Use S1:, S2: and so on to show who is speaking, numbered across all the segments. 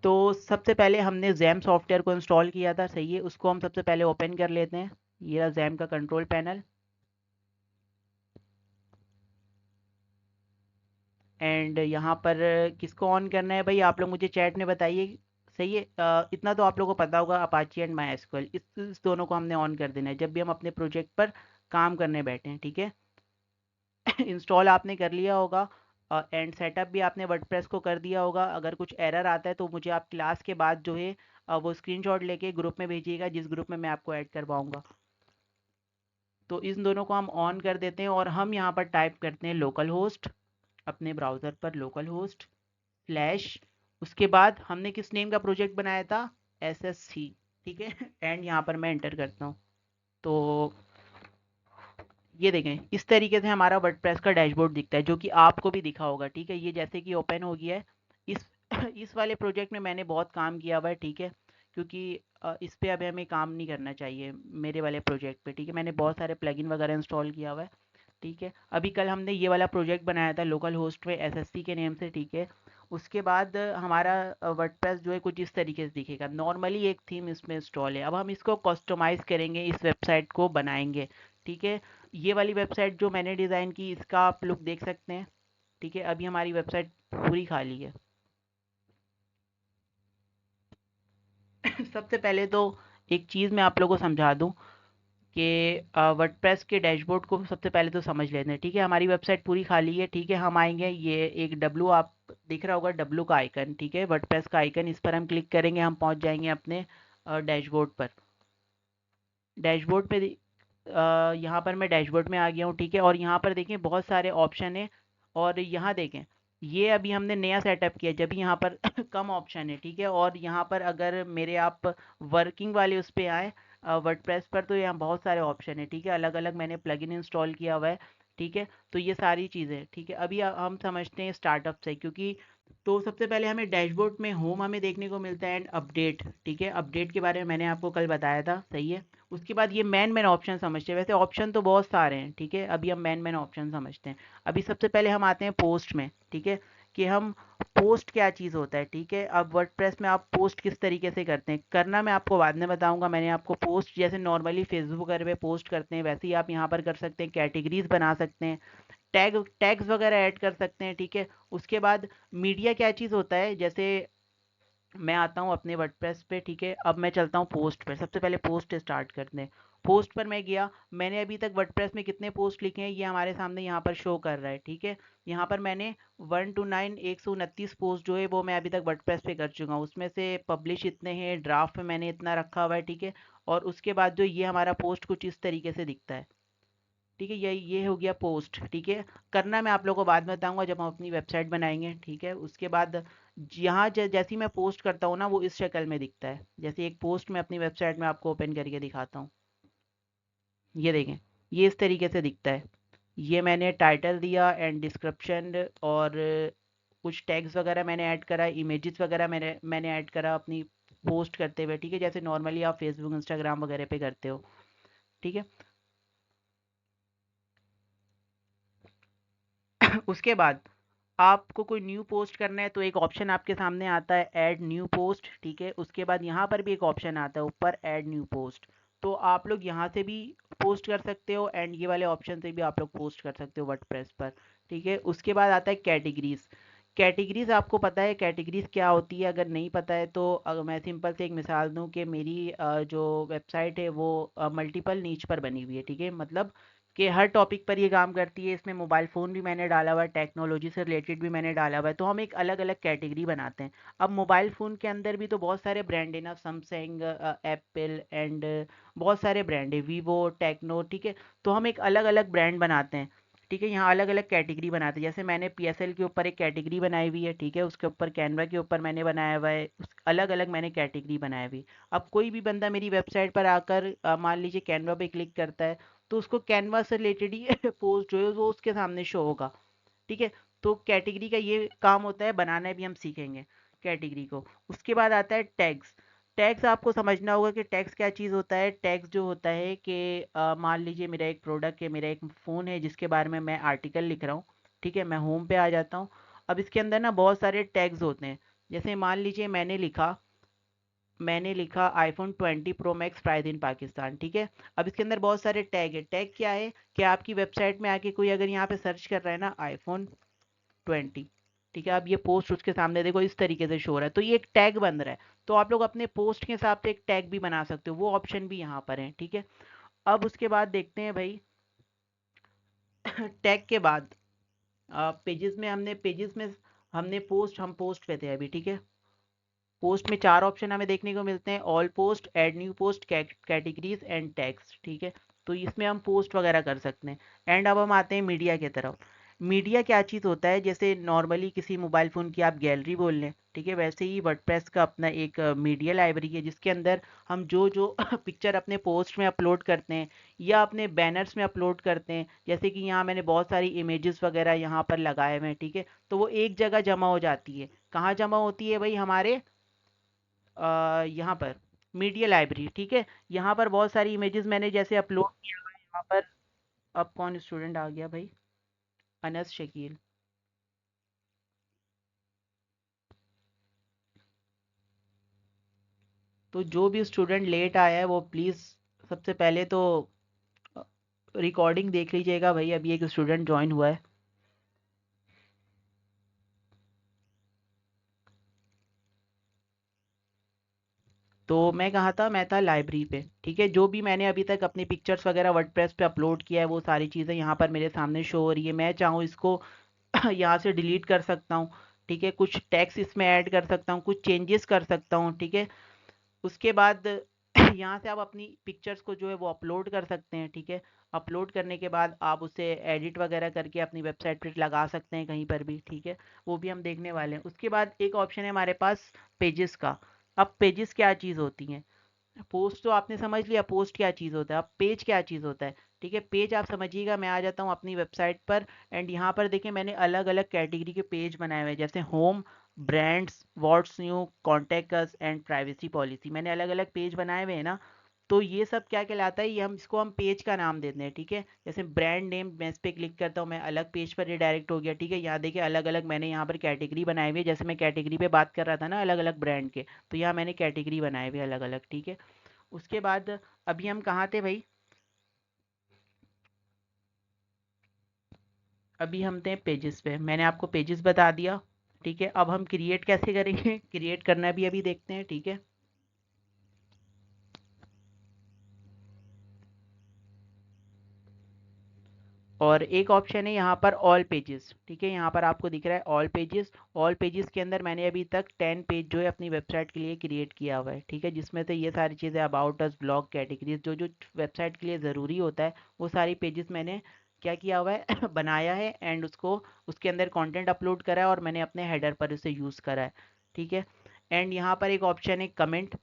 S1: तो सबसे पहले हमने जैम सॉफ्टवेयर को इंस्टॉल किया था, सही है। उसको हम सबसे पहले ओपन कर लेते हैं। ये रहा जैम का कंट्रोल पैनल। एंड यहाँ पर किसको ऑन करना है भाई, आप लोग मुझे चैट में बताइए। सही है। इतना तो आप लोगों को पता होगा, अपाची एंड माई एसक्यूएल इस दोनों को हमने ऑन कर देना है जब भी हम अपने प्रोजेक्ट पर काम करने बैठे हैं, ठीक है। इंस्टॉल आपने कर लिया होगा एंड सेटअप भी आपने वर्डप्रेस को कर दिया होगा। अगर कुछ एरर आता है तो मुझे आप क्लास के बाद जो है वो स्क्रीनशॉट लेके ग्रुप में भेजिएगा, जिस ग्रुप में मैं आपको ऐड करवाऊंगा। तो इन दोनों को हम ऑन कर देते हैं और हम यहाँ पर टाइप करते हैं लोकल होस्ट, अपने ब्राउज़र पर लोकल होस्ट स्लैश, उसके बाद हमने किस नेम का प्रोजेक्ट बनाया था, SSC, ठीक है। एंड यहाँ पर मैं एंटर करता हूँ। तो ये देखें, इस तरीके से हमारा वर्डप्रेस का डैशबोर्ड दिखता है, जो कि आपको भी दिखा होगा, ठीक है। ये जैसे कि ओपन हो गया है। इस इस वाले प्रोजेक्ट में मैंने बहुत काम किया हुआ है, ठीक है, क्योंकि इस पे अभी हमें काम नहीं करना चाहिए मेरे वाले प्रोजेक्ट पे, ठीक है। मैंने बहुत सारे प्लगइन वगैरह इंस्टॉल किया हुआ है, ठीक है। अभी कल हमने ये वाला प्रोजेक्ट बनाया था लोकल होस्ट पे SSC के नेम से, ठीक है। उसके बाद हमारा वर्डप्रेस जो है कुछ इस तरीके से दिखेगा। नॉर्मली एक थीम इसमें इंस्टॉल है, अब हम इसको कस्टमाइज़ करेंगे, इस वेबसाइट को बनाएंगे, ठीक है। ये वाली वेबसाइट जो मैंने डिज़ाइन की, इसका आप लुक देख सकते हैं, ठीक है। अभी हमारी वेबसाइट पूरी खाली है। सबसे पहले तो एक चीज़ मैं आप लोगों को समझा दूं कि वर्डप्रेस के डैशबोर्ड को सबसे पहले तो समझ लेते हैं, ठीक है। हमारी वेबसाइट पूरी खाली है, ठीक है। हम आएंगे, ये एक डब्लू आप दिख रहा होगा, डब्लू का आइकन, ठीक है, वर्डप्रेस का आइकन, इस पर हम क्लिक करेंगे, हम पहुंच जाएंगे अपने डैशबोर्ड पर। डैशबोर्ड पे यहाँ पर मैं डैशबोर्ड में आ गया हूँ, ठीक है। और यहाँ पर देखें बहुत सारे ऑप्शन है, और यहाँ देखें ये अभी हमने नया सेटअप किया, जब यहाँ पर कम ऑप्शन है, ठीक है। और यहाँ पर अगर मेरे आप वर्किंग वाले उस पर आए वर्डप्रेस पर, तो यहाँ बहुत सारे ऑप्शन है, ठीक है। अलग अलग मैंने प्लगइन इंस्टॉल किया हुआ है, ठीक है। तो ये सारी चीज़ें, ठीक है। अभी हम समझते हैं स्टार्टअप से, क्योंकि तो सबसे पहले हमें डैशबोर्ड में होम हमें देखने को मिलता है एंड अपडेट, ठीक है। अपडेट के बारे में मैंने आपको कल बताया था, सही है। उसके बाद ये मैन मैन ऑप्शन समझते हैं, वैसे ऑप्शन तो बहुत सारे हैं, ठीक है। अभी हम मैन मैन ऑप्शन समझते हैं। अभी सबसे पहले हम आते हैं पोस्ट में, ठीक है, कि हम पोस्ट क्या चीज़ होता है, ठीक है। अब वर्डप्रेस में आप पोस्ट किस तरीके से करते हैं, करना मैं आपको बाद में बताऊंगा। मैंने आपको पोस्ट जैसे नॉर्मली फेसबुक वगैरह पे पोस्ट करते हैं, वैसे ही आप यहाँ पर कर सकते हैं, कैटेगरीज बना सकते हैं, टैग्स वगैरह ऐड कर सकते हैं, ठीक है। उसके बाद मीडिया क्या चीज़ होता है, जैसे मैं आता हूँ अपने वर्डप्रेस पे, ठीक है। अब मैं चलता हूँ पोस्ट पे, सबसे पहले पोस्ट स्टार्ट करते हैं। पोस्ट पर मैं गया, मैंने अभी तक वर्डप्रेस में कितने पोस्ट लिखे हैं ये हमारे सामने यहाँ पर शो कर रहा है, ठीक है। यहाँ पर मैंने 1 to 9 129 पोस्ट जो है वो मैं अभी तक वर्डप्रेस पे कर चुका हूँ। उसमें से पब्लिश इतने हैं, ड्राफ्ट में मैंने इतना रखा हुआ है, ठीक है। और उसके बाद जो ये हमारा पोस्ट कुछ इस तरीके से दिखता है, ठीक है। ये हो गया पोस्ट, ठीक है। करना मैं आप लोगों को बाद में बताऊंगा जब हम अपनी वेबसाइट बनाएंगे, ठीक है। उसके बाद यहाँ जैसे ही मैं पोस्ट करता हूँ ना, वो इस शक्ल में दिखता है। जैसे एक पोस्ट मैं अपनी वेबसाइट में आपको ओपन करके दिखाता हूँ, ये देखें, ये इस तरीके से दिखता है। ये मैंने टाइटल दिया एंड डिस्क्रिप्शन, और कुछ टैग्स वगैरह मैंने ऐड करा, इमेजेस वगैरह मैंने ऐड करा अपनी पोस्ट करते हुए, ठीक है, जैसे नॉर्मली आप फेसबुक इंस्टाग्राम वगैरह पे करते हो, ठीक है। उसके बाद आपको कोई न्यू पोस्ट करना है तो एक ऑप्शन आपके सामने आता है ऐड न्यू पोस्ट, ठीक है। उसके बाद यहाँ पर भी एक ऑप्शन आता है ऊपर ऐड न्यू पोस्ट। तो आप लोग यहाँ से भी पोस्ट कर सकते हो एंड ये वाले ऑप्शन से भी आप लोग पोस्ट कर सकते हो वर्डप्रेस पर, ठीक है। उसके बाद आता है कैटेगरीज। कैटेगरीज आपको पता है कैटेगरीज क्या होती है, अगर नहीं पता है तो अगर मैं सिंपल से एक मिसाल दूं कि मेरी जो वेबसाइट है वो मल्टीपल नीच पर बनी हुई है, ठीक है। मतलब कि हर टॉपिक पर ये काम करती है। इसमें मोबाइल फ़ोन भी मैंने डाला हुआ है, टेक्नोलॉजी से रिलेटेड भी मैंने डाला हुआ है, तो हम एक अलग अलग कैटेगरी बनाते हैं। अब मोबाइल फ़ोन के अंदर भी तो बहुत सारे ब्रांड है ना, सैमसंग, एप्पल एंड बहुत सारे ब्रांड है, वीवो, टेक्नो, ठीक है। तो हम एक अलग अलग ब्रांड बनाते हैं, ठीक है। यहाँ अलग अलग कैटेगरी बनाते हैं, जैसे मैंने PSL के ऊपर एक कैटेगरी बनाई हुई है, ठीक है। उसके ऊपर कैनवा के ऊपर मैंने बनाया हुआ है, अलग अलग मैंने कैटेगरी बनाई हुई। अब कोई भी बंदा मेरी वेबसाइट पर आकर मान लीजिए कैनवा पे क्लिक करता है, तो उसको कैनवा से रिलेटेड ही पोस्ट जो है वो उसके सामने शो होगा, ठीक है। तो कैटेगरी का ये काम होता है, बनाना भी हम सीखेंगे कैटेगरी को। उसके बाद आता है टैग्स। टैग्स आपको समझना होगा कि टैग्स क्या चीज़ होता है। टैग्स जो होता है कि मान लीजिए मेरा एक प्रोडक्ट है, मेरा एक फ़ोन है जिसके बारे में मैं आर्टिकल लिख रहा हूँ, ठीक है। मैं होम पे आ जाता हूँ। अब इसके अंदर ना बहुत सारे टैग्स होते हैं, जैसे मान लीजिए मैंने लिखा iPhone 20 Pro Max price in Pakistan, ठीक है। अब इसके अंदर बहुत सारे टैग है। टैग क्या है कि आपकी वेबसाइट में आके कोई अगर यहाँ पे सर्च कर रहा है ना आईफोन 20, ठीक है, अब ये पोस्ट उसके सामने देखो इस तरीके से शो हो रहा है, तो ये एक टैग बन रहा है। तो आप लोग अपने पोस्ट के हिसाब से एक टैग भी बना सकते हो, वो ऑप्शन भी यहाँ पर है, ठीक है। अब उसके बाद देखते हैं भाई टैग के बाद पेजेस में हमने हम पोस्ट पे थे अभी, ठीक है। पोस्ट में 4 ऑप्शन हमें देखने को मिलते हैं, all post, add new post, categories and tags, ठीक है। तो इसमें हम पोस्ट वगैरह कर सकते हैं। एंड अब हम आते हैं मीडिया की तरफ। मीडिया क्या चीज़ होता है, जैसे नॉर्मली किसी मोबाइल फ़ोन की आप गैलरी बोल लें, ठीक है, वैसे ही वर्डप्रेस का अपना एक मीडिया लाइब्रेरी है, जिसके अंदर हम जो जो पिक्चर अपने पोस्ट में अपलोड करते हैं या अपने बैनर्स में अपलोड करते हैं, जैसे कि यहाँ मैंने बहुत सारी इमेजेस वगैरह यहाँ पर लगाए हुए हैं, ठीक है। तो वो एक जगह जमा हो जाती है। कहाँ जमा होती है भाई? हमारे यहाँ पर मीडिया लाइब्रेरी, ठीक है। यहाँ पर बहुत सारी इमेजेस मैंने जैसे अपलोड किया हुआ है यहाँ पर। अब कौन स्टूडेंट आ गया भाई? अनस शकील। तो जो भी स्टूडेंट लेट आया है वो प्लीज़ सबसे पहले तो रिकॉर्डिंग देख लीजिएगा भाई, अभी एक स्टूडेंट ज्वाइन हुआ है। तो मैं कहाँ था? मैं था लाइब्रेरी पे, ठीक है। जो भी मैंने अभी तक अपनी पिक्चर्स वगैरह वर्डप्रेस पे अपलोड किया है वो सारी चीज़ें यहाँ पर मेरे सामने शो हो रही है। मैं चाहूँ इसको यहाँ से डिलीट कर सकता हूँ, ठीक है। कुछ टेक्स्ट इसमें ऐड कर सकता हूँ, कुछ चेंजेस कर सकता हूँ, ठीक है। उसके बाद यहाँ से आप अपनी पिक्चर्स को जो है वो अपलोड कर सकते हैं, ठीक है। अपलोड करने के बाद आप उसे एडिट वगैरह करके अपनी वेबसाइट पर लगा सकते हैं कहीं पर भी, ठीक है। वो भी हम देखने वाले हैं। उसके बाद एक ऑप्शन है हमारे पास पेजेस का। अब पेजेस क्या चीज़ होती हैं? पोस्ट तो आपने समझ लिया पोस्ट क्या चीज़ होता है। अब पेज क्या चीज़ होता है, ठीक है। पेज आप समझिएगा, मैं आ जाता हूँ अपनी वेबसाइट पर। एंड यहाँ पर देखिए मैंने अलग अलग कैटेगरी के पेज बनाए हुए हैं, जैसे home, brands, what's new, contact us and privacy policy. मैंने अलग अलग पेज बनाए हुए हैं ना। तो ये सब क्या कहलाता है? ये हम पेज का नाम देते हैं, ठीक है। जैसे ब्रांड नेम, मैं इस पे क्लिक करता हूँ, मैं अलग पेज पर रिडायरेक्ट हो गया, ठीक है। यहाँ देखिए अलग अलग मैंने यहाँ पर कैटेगरी बनाई हुई है, जैसे मैं कैटेगरी पे बात कर रहा था ना अलग अलग ब्रांड के, तो यहाँ मैंने कैटेगरी बनाए हुए अलग अलग, ठीक है। उसके बाद अभी हम कहाँ थे भाई? अभी हम थे पेजेस पे, मैंने आपको पेजेस बता दिया, ठीक है। अब हम क्रिएट कैसे करेंगे क्रिएट करना भी अभी देखते हैं, ठीक है। और एक ऑप्शन है यहाँ पर ऑल पेजेस, ठीक है। यहाँ पर आपको दिख रहा है ऑल पेजेस। ऑल पेजेस के अंदर मैंने अभी तक 10 पेज जो है अपनी वेबसाइट के लिए क्रिएट किया हुआ है, ठीक है। जिसमें से ये सारी चीज़ें अबाउट अस, ब्लॉग, कैटेगरीज, जो जो वेबसाइट के लिए ज़रूरी होता है वो सारी पेजेस मैंने क्या किया हुआ है बनाया है। एंड उसको उसके अंदर कंटेंट अपलोड करा है और मैंने अपने हेडर पर उसे यूज़ करा है, ठीक है। एंड यहाँ पर एक ऑप्शन है कमेंट।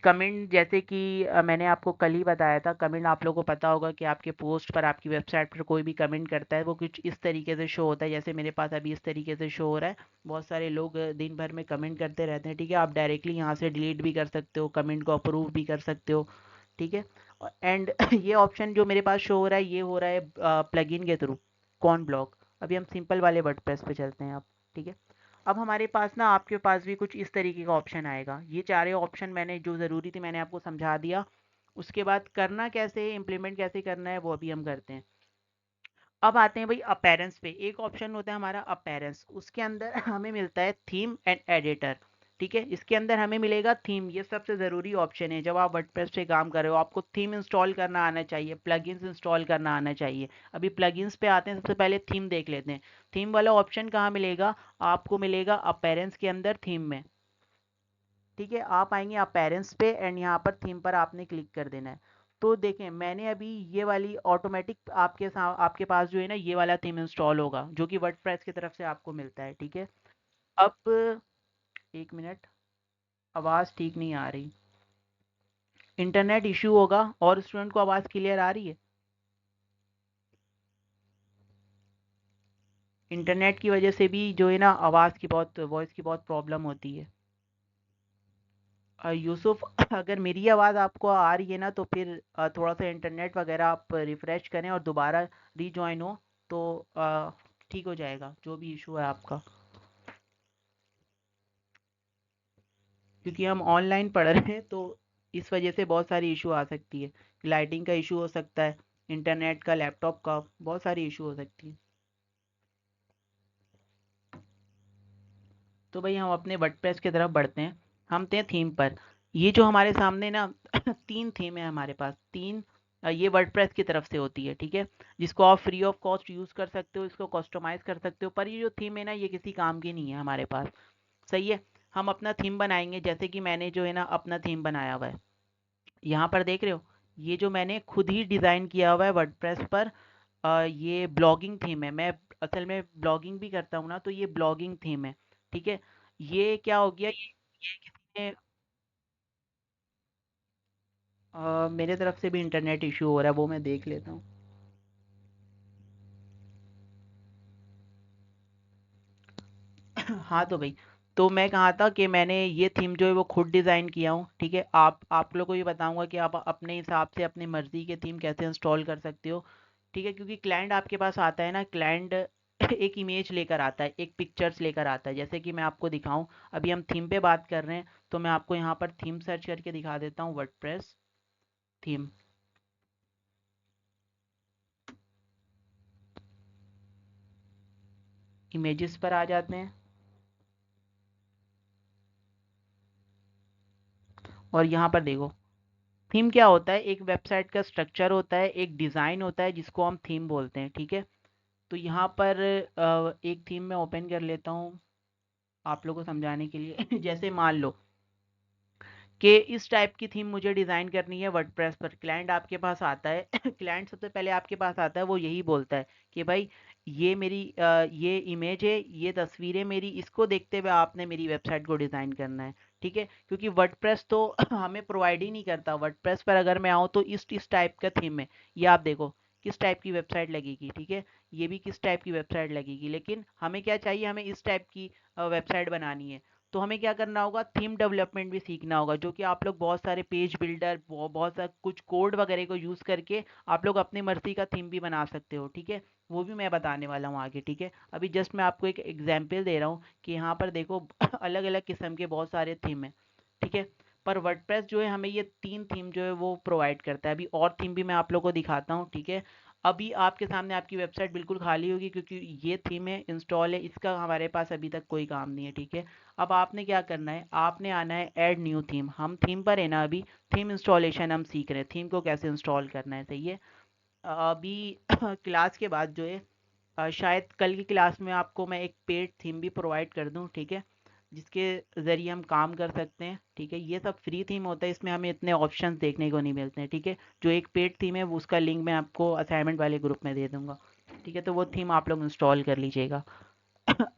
S1: कमेंट जैसे कि मैंने आपको कल ही बताया था, कमेंट आप लोगों को पता होगा कि आपके पोस्ट पर, आपकी वेबसाइट पर कोई भी कमेंट करता है वो कुछ इस तरीके से शो होता है, जैसे मेरे पास अभी इस तरीके से शो हो रहा है। बहुत सारे लोग दिन भर में कमेंट करते रहते हैं, ठीक है। आप डायरेक्टली यहाँ से डिलीट भी कर सकते हो, कमेंट को अप्रूव भी कर सकते हो, ठीक है। एंड ये ऑप्शन जो मेरे पास शो हो रहा है ये हो रहा है प्लगइन के थ्रू, कौन ब्लॉक। अभी हम सिंपल वाले वर्डप्रेस पे चलते हैं आप, ठीक है। अब हमारे पास ना, आपके पास भी कुछ इस तरीके का ऑप्शन आएगा। ये चारों ऑप्शन मैंने जो ज़रूरी थी मैंने आपको समझा दिया। उसके बाद करना कैसे है, इम्प्लीमेंट कैसे करना है, वो अभी हम करते हैं। अब आते हैं भाई अपीयरेंस पे। एक ऑप्शन होता है हमारा अपीयरेंस, उसके अंदर हमें मिलता है थीम एंड एडिटर, ठीक है। इसके अंदर हमें मिलेगा थीम, ये सबसे ज़रूरी ऑप्शन है। जब आप वर्डप्रेस पे काम कर रहे हो आपको थीम इंस्टॉल करना आना चाहिए, प्लगइन्स इंस्टॉल करना आना चाहिए। अभी प्लगइन्स पे आते हैं, सबसे पहले थीम देख लेते हैं। थीम वाला ऑप्शन कहाँ मिलेगा? आपको मिलेगा अपीयरेंस के अंदर, थीम में, ठीक है। आप आएंगे अपीयरेंस पे एंड यहाँ पर थीम पर आपने क्लिक कर देना है। तो देखें मैंने अभी ये वाली ऑटोमेटिक आपके पास जो है ना ये वाला थीम इंस्टॉल होगा, जो कि वर्डप्रेस की तरफ से आपको मिलता है, ठीक है। अब एक मिनट, आवाज़ ठीक नहीं आ रही, इंटरनेट इशू होगा। और स्टूडेंट को आवाज़ क्लियर आ रही है? इंटरनेट की वजह से भी जो है ना आवाज़ की बहुत, वॉइस की बहुत प्रॉब्लम होती है। यूसुफ अगर मेरी आवाज़ आपको आ रही है ना तो फिर थोड़ा सा इंटरनेट वगैरह आप रिफ़्रेश करें और दोबारा रीजॉइन हो तो ठीक हो जाएगा जो भी इशू है आपका। क्योंकि हम ऑनलाइन पढ़ रहे हैं, तो इस वजह से बहुत सारी इशू आ सकती है। लाइटिंग का इशू हो सकता है, इंटरनेट का, लैपटॉप का, बहुत सारी इशू हो सकती है। तो भाई हम अपने वर्डप्रेस की तरफ बढ़ते हैं। हम थे थीम पर। ये जो हमारे सामने ना तीन थीम है हमारे पास, तीन। ये वर्डप्रेस की तरफ से होती है, ठीक है। जिसको आप फ्री ऑफ कॉस्ट यूज़ कर सकते हो, इसको कस्टमाइज़ कर सकते हो, पर ये जो थीम है ना, ये किसी काम की नहीं है हमारे पास। सही है। हम अपना थीम बनाएंगे, जैसे कि मैंने जो है ना अपना थीम बनाया हुआ है। यहाँ पर देख रहे हो, ये जो मैंने खुद ही डिज़ाइन किया हुआ है वर्डप्रेस पर। ये ब्लॉगिंग थीम है। मैं असल में ब्लॉगिंग भी करता हूँ ना, तो ये ब्लॉगिंग थीम है। ठीक है। ये क्या हो गया, ये किसी ने मेरे तरफ से भी इंटरनेट इशू हो रहा है, वो मैं देख लेता हूँ। हाँ तो भाई, तो मैं कहा था कि मैंने ये थीम जो है वो खुद डिज़ाइन किया हूँ, ठीक है। आप लोग को ये बताऊंगा कि आप अपने हिसाब से अपनी मर्ज़ी के थीम कैसे इंस्टॉल कर सकते हो, ठीक है। क्योंकि क्लाइंट आपके पास आता है ना, क्लाइंट एक इमेज लेकर आता है, एक पिक्चर्स लेकर आता है। जैसे कि मैं आपको दिखाऊं, अभी हम थीम पे बात कर रहे हैं, तो मैं आपको यहाँ पर थीम सर्च करके दिखा देता हूँ, वर्डप्रेस थीम। इमेजेस पर आ जाते हैं, और यहाँ पर देखो, थीम क्या होता है, एक वेबसाइट का स्ट्रक्चर होता है, एक डिज़ाइन होता है, जिसको हम थीम बोलते हैं, ठीक है। तो यहाँ पर एक थीम मैं ओपन कर लेता हूँ आप लोगों को समझाने के लिए। जैसे मान लो कि इस टाइप की थीम मुझे डिज़ाइन करनी है वर्डप्रेस पर। क्लाइंट आपके पास आता है, क्लाइंट सबसे पहले आपके पास आता है, वो यही बोलता है कि भाई ये मेरी ये इमेज है, ये तस्वीरें मेरी, इसको देखते हुए आपने मेरी वेबसाइट को डिज़ाइन करना है, ठीक है। क्योंकि वर्डप्रेस तो हमें प्रोवाइड ही नहीं करता। वर्डप्रेस पर अगर मैं आऊँ तो इस टाइप का थीम है, ये आप देखो किस टाइप की वेबसाइट लगेगी, ठीक है। ये भी किस टाइप की वेबसाइट लगेगी, लेकिन हमें क्या चाहिए, हमें इस टाइप की वेबसाइट बनानी है। तो हमें क्या करना होगा, थीम डेवलपमेंट भी सीखना होगा, जो कि आप लोग बहुत सारे पेज बिल्डर, बहुत सारा कुछ कोड वगैरह को यूज़ करके आप लोग अपनी मर्जी का थीम भी बना सकते हो, ठीक है। वो भी मैं बताने वाला हूँ आगे, ठीक है। अभी जस्ट मैं आपको एक एग्जांपल दे रहा हूँ कि यहाँ पर देखो अलग अलग किस्म के बहुत सारे थीम है, ठीक है। पर वर्डप्रेस जो है हमें ये तीन थीम जो है वो प्रोवाइड करता है। अभी और थीम भी मैं आप लोग को दिखाता हूँ, ठीक है। अभी आपके सामने आपकी वेबसाइट बिल्कुल खाली होगी, क्योंकि ये थीम है, इंस्टॉल है, इसका हमारे पास अभी तक कोई काम नहीं है, ठीक है। अब आपने क्या करना है, आपने आना है ऐड न्यू थीम। हम थीम पर है ना अभी, थीम इंस्टॉलेशन हम सीख रहे हैं, थीम को कैसे इंस्टॉल करना है, सही है। अभी क्लास के बाद जो है, शायद कल की क्लास में आपको मैं एक पेड थीम भी प्रोवाइड कर दूं, ठीक है। जिसके ज़रिए हम काम कर सकते हैं, ठीक है। ये सब फ्री थीम होता है, इसमें हमें इतने ऑप्शंस देखने को नहीं मिलते हैं, ठीक है। जो एक पेड थीम है वो, उसका लिंक मैं आपको असाइनमेंट वाले ग्रुप में दे दूंगा, ठीक है। तो वो थीम आप लोग इंस्टॉल कर लीजिएगा।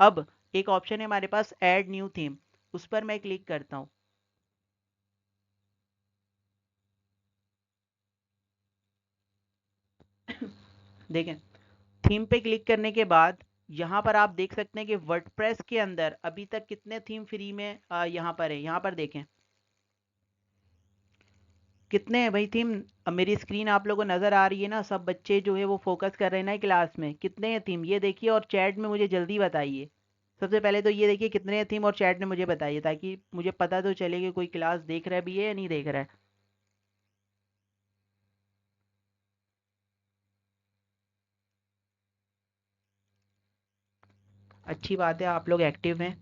S1: अब एक ऑप्शन है हमारे पास, ऐड न्यू थीम। उस पर मैं क्लिक करता हूँ। देखें, थीम पे क्लिक करने के बाद यहाँ पर आप देख सकते हैं कि वर्डप्रेस के अंदर अभी तक कितने थीम फ्री में यहाँ पर है। यहाँ पर देखें कितने हैं भाई थीम। मेरी स्क्रीन आप लोगों को नज़र आ रही है ना, सब बच्चे जो है वो फोकस कर रहे हैं ना क्लास में, कितने हैं थीम ये देखिए, और चैट में मुझे जल्दी बताइए। सबसे पहले तो ये देखिए कितने हैं थीम, और चैट में मुझे बताइए, ताकि मुझे पता तो चले कि कोई क्लास देख रहा भी है या नहीं देख रहा है। अच्छी बात है, आप लोग एक्टिव हैं।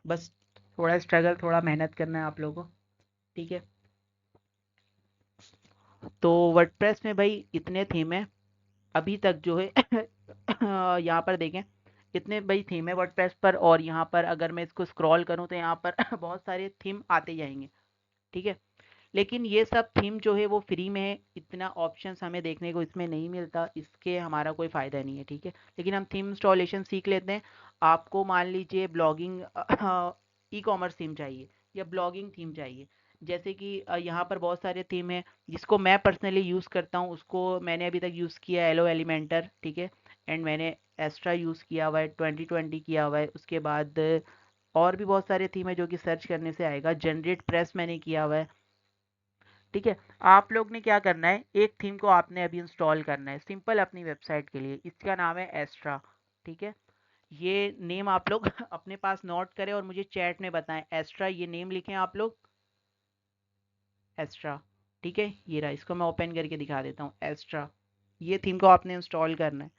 S1: बस थोड़ा स्ट्रगल, थोड़ा मेहनत करना है आप लोगों को, ठीक है। तो वर्डप्रेस में भाई इतने थीम है अभी तक जो है। यहाँ पर देखें कितने भाई थीम है वर्डप्रेस पर, और यहाँ पर अगर मैं इसको स्क्रॉल करूँ तो यहाँ पर बहुत सारे थीम आते जाएंगे, ठीक है। लेकिन ये सब थीम जो है वो फ्री में है, इतना ऑप्शंस हमें देखने को इसमें नहीं मिलता, इसके हमारा कोई फ़ायदा नहीं है, ठीक है। लेकिन हम थीम इंस्टॉलेशन सीख लेते हैं। आपको मान लीजिए ब्लॉगिंग ई कॉमर्स थीम चाहिए, या ब्लॉगिंग थीम चाहिए, जैसे कि यहाँ पर बहुत सारे थीम है, जिसको मैं पर्सनली यूज़ करता हूँ। उसको मैंने अभी तक यूज़ किया है एलो एलिमेंटर, ठीक है। एंड मैंने एस्ट्रा यूज़ किया हुआ है, 2020 किया हुआ है। उसके बाद और भी बहुत सारे थीम है जो कि सर्च करने से आएगा। जनरेट प्रेस मैंने किया हुआ है, ठीक है। आप लोग ने क्या करना है, एक थीम को आपने अभी इंस्टॉल करना है सिंपल अपनी वेबसाइट के लिए, इसका नाम है एस्ट्रा, ठीक है। ये नेम आप लोग अपने पास नोट करें और मुझे चैट में बताएं। एस्ट्रा ये नेम लिखें आप लोग, एस्ट्रा। ठीक है, ये रहा, इसको मैं ओपन करके दिखा देता हूँ। एस्ट्रा, ये थीम को आपने इंस्टॉल करना है।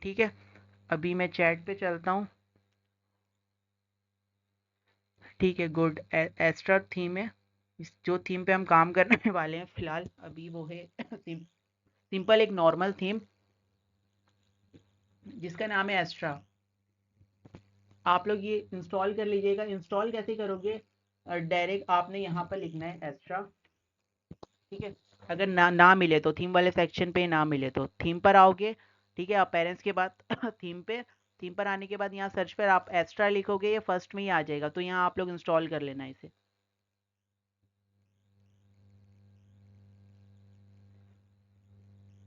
S1: ठीक है, अभी मैं चैट पे चलता हूँ। ठीक है, गुड। एस्ट्रा थीम है, इस जो थीम पे हम काम करने वाले हैं फिलहाल अभी वो है सिंपल एक नॉर्मल थीम जिसका नाम है एस्ट्रा। आप लोग ये इंस्टॉल कर लीजिएगा। इंस्टॉल कैसे करोगे? डायरेक्ट आपने यहाँ पर लिखना है एस्ट्रा। ठीक है, अगर ना ना मिले तो थीम वाले सेक्शन पे ना मिले तो थीम पर आओगे। ठीक है, आप पेरेंट्स के बाद थीम पर आने के बाद यहाँ सर्च पर आप एक्स्ट्रा लिखोगे, ये फर्स्ट में ही आ जाएगा, तो यहाँ आप लोग इंस्टॉल कर लेना इसे।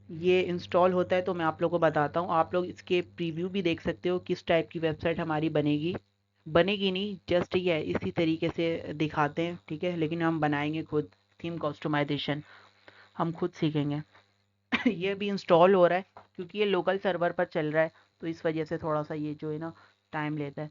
S1: ये इंस्टॉल होता है तो मैं आप लोगों को बताता हूँ। आप लोग इसके प्रीव्यू भी देख सकते हो किस टाइप की वेबसाइट हमारी बनेगी। बनेगी नहीं, जस्ट ये है इसी तरीके से दिखाते हैं। ठीक है, लेकिन हम बनाएंगे खुद। थीम कस्टमाइजेशन हम खुद सीखेंगे। ये भी इंस्टॉल हो रहा है क्योंकि ये लोकल सर्वर पर चल रहा है, तो इस वजह से थोड़ा सा ये जो है ना टाइम लेता है।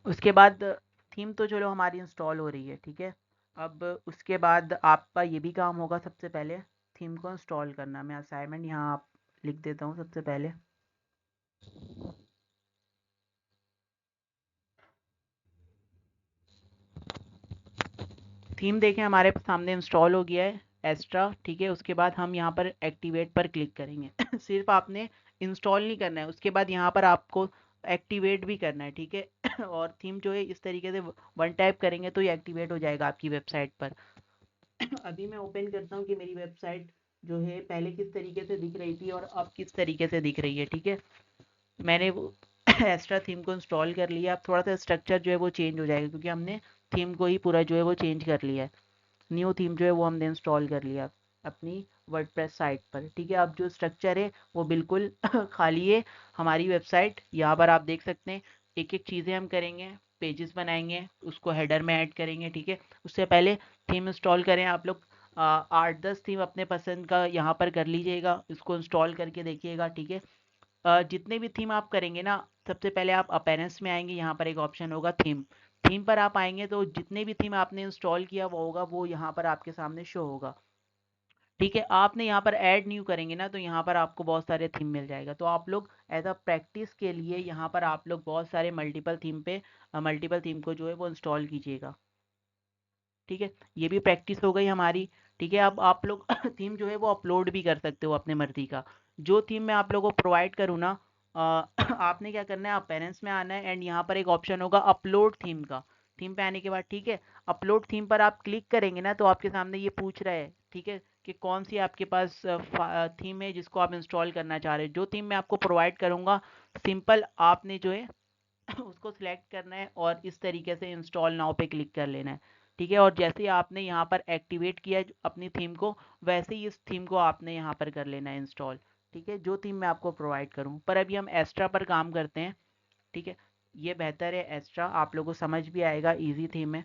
S1: उसके बाद थीम तो चलो हमारी इंस्टॉल हो रही है। ठीक है, अब उसके बाद आपका ये भी काम होगा सबसे पहले थीम को इंस्टॉल करना। मैं असाइनमेंट यहाँ आप लिख देता हूँ सबसे पहले। थीम देखें हमारे सामने इंस्टॉल हो गया है, एस्ट्रा। ठीक है, उसके बाद हम यहाँ पर एक्टिवेट पर क्लिक करेंगे। सिर्फ आपने इंस्टॉल नहीं करना है, उसके बाद यहाँ पर आपको एक्टिवेट भी करना है। ठीक है, और थीम जो है इस तरीके से वन टाइप करेंगे तो ये एक्टिवेट हो जाएगा आपकी वेबसाइट पर। अभी मैं ओपन करता हूँ कि मेरी वेबसाइट जो है पहले किस तरीके से दिख रही थी और अब किस तरीके से दिख रही है। ठीक है, मैंने वो एक्स्ट्रा थीम को इंस्टॉल कर लिया। अब थोड़ा सा स्ट्रक्चर जो है वो चेंज हो जाएगा क्योंकि हमने थीम को ही पूरा जो है वो चेंज कर लिया है। न्यू थीम जो है वो हमने इंस्टॉल कर लिया अपनी वर्डप्रेस साइट पर। ठीक है, अब जो स्ट्रक्चर है वो बिल्कुल खाली है हमारी वेबसाइट। यहाँ पर आप देख सकते हैं एक एक चीज़ें हम करेंगे। पेजेस बनाएंगे, उसको हेडर में ऐड करेंगे। ठीक है, उससे पहले थीम इंस्टॉल करें आप लोग। 8-10 थीम अपने पसंद का यहाँ पर कर लीजिएगा, इसको इंस्टॉल करके देखिएगा। ठीक है, जितने भी थीम आप करेंगे ना, सबसे पहले आप अपीयरेंस में आएंगे, यहाँ पर एक ऑप्शन होगा थीम। थीम पर आप आएंगे तो जितने भी थीम आपने इंस्टॉल किया वो होगा, वो यहाँ पर आपके सामने शो होगा। ठीक है, आपने यहाँ पर ऐड न्यू करेंगे ना तो यहाँ पर आपको बहुत सारे थीम मिल जाएगा। तो आप लोग एज अ प्रैक्टिस के लिए यहाँ पर आप लोग बहुत सारे मल्टीपल थीम को जो है वो इंस्टॉल कीजिएगा। ठीक है, ये भी प्रैक्टिस हो गई हमारी। ठीक है, अब आप लोग थीम जो है वो अपलोड भी कर सकते हो अपने मर्जी का। जो थीम मैं आप लोगों को प्रोवाइड करूँ ना, आपने क्या करना है, आप पेरेंट्स में आना है एंड यहाँ पर एक ऑप्शन होगा अपलोड थीम का। थीम पे आने के बाद ठीक है, अपलोड थीम पर आप क्लिक करेंगे ना तो आपके सामने ये पूछ रहा है। ठीक है, कि कौन सी आपके पास थीम है जिसको आप इंस्टॉल करना चाह रहे हो। जो थीम मैं आपको प्रोवाइड करूँगा, सिंपल आपने जो है उसको सिलेक्ट करना है और इस तरीके से इंस्टॉल नाउ पे क्लिक कर लेना है। ठीक है, और जैसे ही आपने यहाँ पर एक्टिवेट किया अपनी थीम को, वैसे ही इस थीम को आपने यहाँ पर कर लेना है इंस्टॉल। ठीक है, जो थीम मैं आपको प्रोवाइड करूँ, पर अभी हम एस्ट्रा पर काम करते हैं। ठीक है, ये बेहतर है एस्ट्रा, आप लोगों को समझ भी आएगा, इजी थीम है।